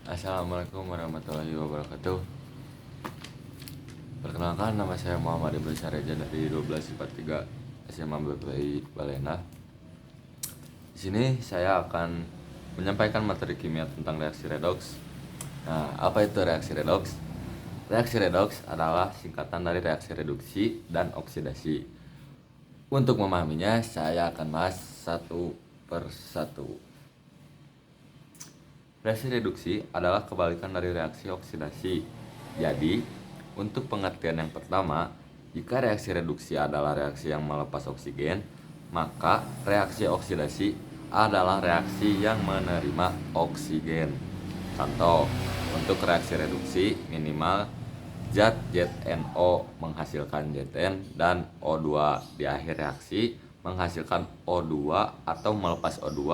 Assalamualaikum warahmatullahi wabarakatuh. Perkenalkan, nama saya Muhammad Ibnu Sareja dari 1243 SMA BPI Balena. Di sini saya akan menyampaikan materi kimia tentang reaksi redoks. Nah, apa itu reaksi redoks? Reaksi redoks adalah singkatan dari reaksi reduksi dan oksidasi. Untuk memahaminya, saya akan bahas satu per satu. Reaksi reduksi adalah kebalikan dari reaksi oksidasi. Jadi, untuk pengertian yang pertama, jika reaksi reduksi adalah reaksi yang melepas oksigen, maka reaksi oksidasi adalah reaksi yang menerima oksigen. Contoh, untuk reaksi reduksi minimal zat ZNO menghasilkan Zn dan O2 di akhir reaksi menghasilkan O2 atau melepas O2.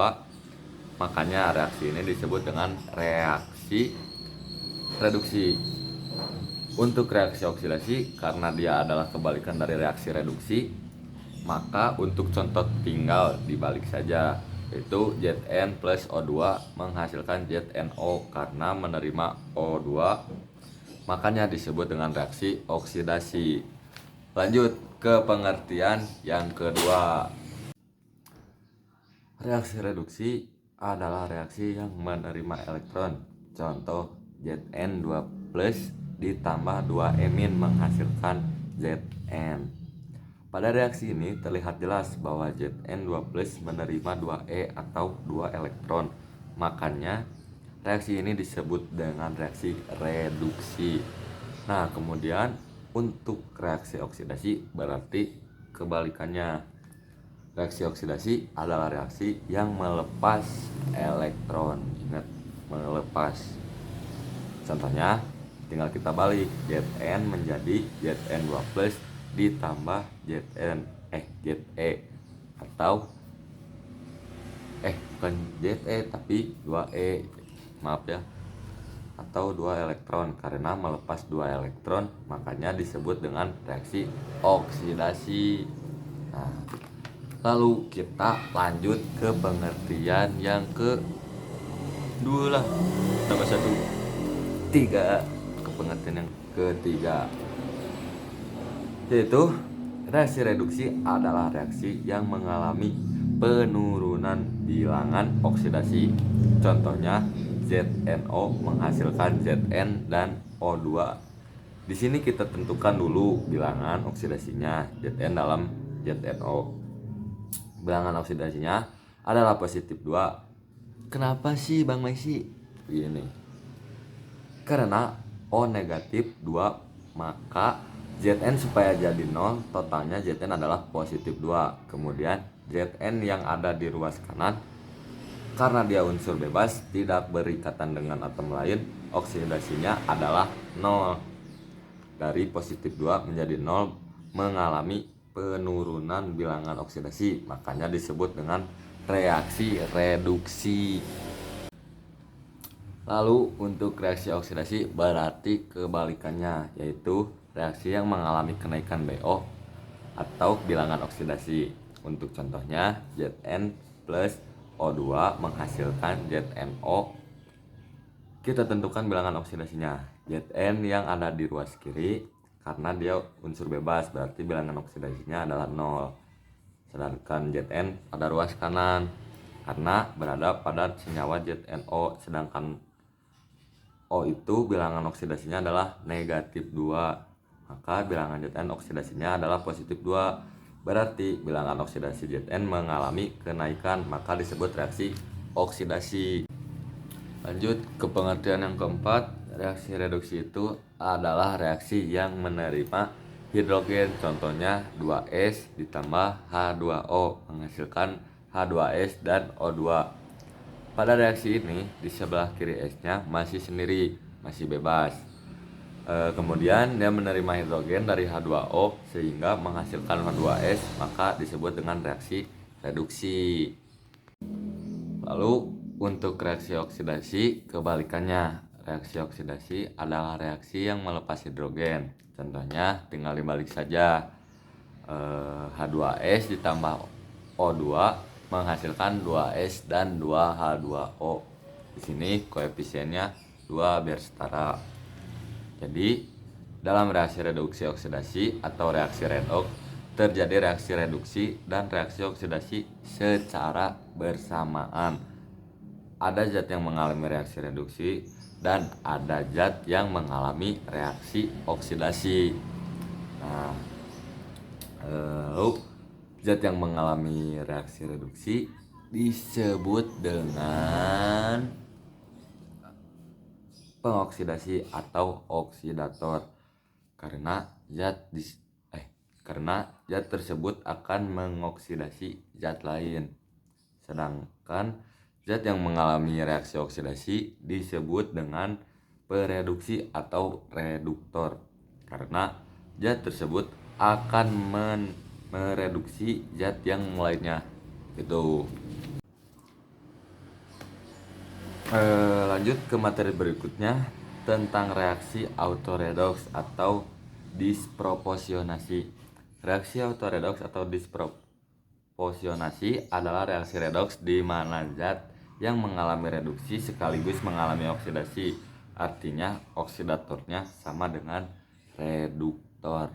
Makanya reaksi ini disebut dengan reaksi reduksi. Untuk reaksi oksidasi, karena dia adalah kebalikan dari reaksi reduksi, maka untuk contoh tinggal dibalik saja, yaitu Zn plus O2 menghasilkan ZNO karena menerima O2, makanya disebut dengan reaksi oksidasi. Lanjut ke pengertian yang kedua. Reaksi reduksi adalah reaksi yang menerima elektron. Contoh, Zn2 plus ditambah 2-emin menghasilkan Zn. Pada reaksi ini terlihat jelas bahwa Zn2 plus menerima 2E atau 2 elektron. Makanya reaksi ini disebut dengan reaksi reduksi. Nah, kemudian untuk reaksi oksidasi berarti kebalikannya. Reaksi oksidasi adalah reaksi yang melepas elektron. Ingat, melepas. Contohnya, tinggal kita balik. Zn menjadi Zn2 plus ditambah Ze atau bukan Ze tapi 2E. Maaf ya. Atau 2 elektron, karena melepas 2 elektron makanya disebut dengan reaksi oksidasi. Nah, lalu kita lanjut ke pengertian yang kedua lah. Tambah 3 ke pengertian yang ketiga, yaitu reaksi reduksi adalah reaksi yang mengalami penurunan bilangan oksidasi. Contohnya ZNO menghasilkan Zn dan O2. Di sini kita tentukan dulu bilangan oksidasinya, Zn dalam ZNO. Bilangan oksidasinya adalah positif 2. Kenapa sih Bang Maisi? Ini karena O negatif 2, maka Zn supaya jadi 0, totalnya Zn adalah positif 2. Kemudian Zn yang ada di ruas kanan, karena dia unsur bebas tidak berikatan dengan atom lain, oksidasinya adalah 0. Dari positif 2 menjadi 0 mengalami penurunan bilangan oksidasi, makanya disebut dengan reaksi reduksi. Lalu untuk reaksi oksidasi berarti kebalikannya, yaitu reaksi yang mengalami kenaikan BO atau bilangan oksidasi. Untuk contohnya, Zn plus O2 menghasilkan ZNO. Kita tentukan bilangan oksidasinya. Zn yang ada di ruas kiri, karena dia unsur bebas, berarti bilangan oksidasinya adalah 0. Sedangkan Zn pada ruas kanan, karena berada pada senyawa ZNO, sedangkan O itu bilangan oksidasinya adalah negatif 2. Maka bilangan Zn oksidasinya adalah positif 2. Berarti bilangan oksidasi Zn mengalami kenaikan, maka disebut reaksi oksidasi. Lanjut ke pengertian yang keempat. Reaksi reduksi itu adalah reaksi yang menerima hidrogen. Contohnya 2S ditambah H2O menghasilkan H2S dan O2. Pada reaksi ini, di sebelah kiri S-nya masih sendiri, masih bebas. Kemudian dia menerima hidrogen dari H2O sehingga menghasilkan H2S, maka disebut dengan reaksi reduksi. Lalu untuk reaksi oksidasi kebalikannya. Reaksi oksidasi adalah reaksi yang melepas hidrogen. Contohnya tinggal dibalik saja. H2S ditambah O2 menghasilkan 2S dan 2H2O. Di sini koefisiennya 2 biar setara. Jadi dalam reaksi reduksi oksidasi atau reaksi redoks terjadi reaksi reduksi dan reaksi oksidasi secara bersamaan. Ada zat yang mengalami reaksi reduksi dan ada zat yang mengalami reaksi oksidasi. Nah, lalu zat yang mengalami reaksi reduksi disebut dengan pengoksidasi atau oksidator karena zat tersebut akan mengoksidasi zat lain. Sedangkan zat yang mengalami reaksi oksidasi disebut dengan pereduksi atau reduktor karena zat tersebut akan mereduksi zat yang lainnya gitu. Lanjut ke materi berikutnya tentang reaksi autoredoks atau disproporsionasi. Reaksi autoredoks atau disproporsionasi adalah reaksi redoks di mana zat yang mengalami reduksi sekaligus mengalami oksidasi. Artinya oksidatornya sama dengan reduktor.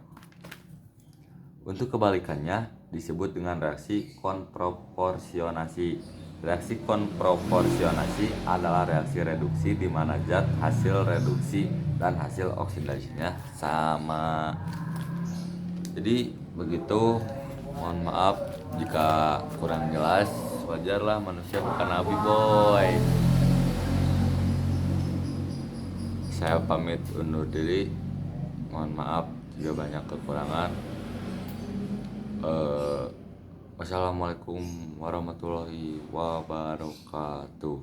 Untuk kebalikannya disebut dengan reaksi konproporsionasi. Reaksi konproporsionasi adalah reaksi reduksi di mana zat hasil reduksi dan hasil oksidasinya sama. Jadi begitu, mohon maaf jika kurang jelas, wajarlah manusia bukan nabi boy. Saya pamit undur diri, mohon maaf jika banyak kekurangan. Wassalamualaikum warahmatullahi wabarakatuh.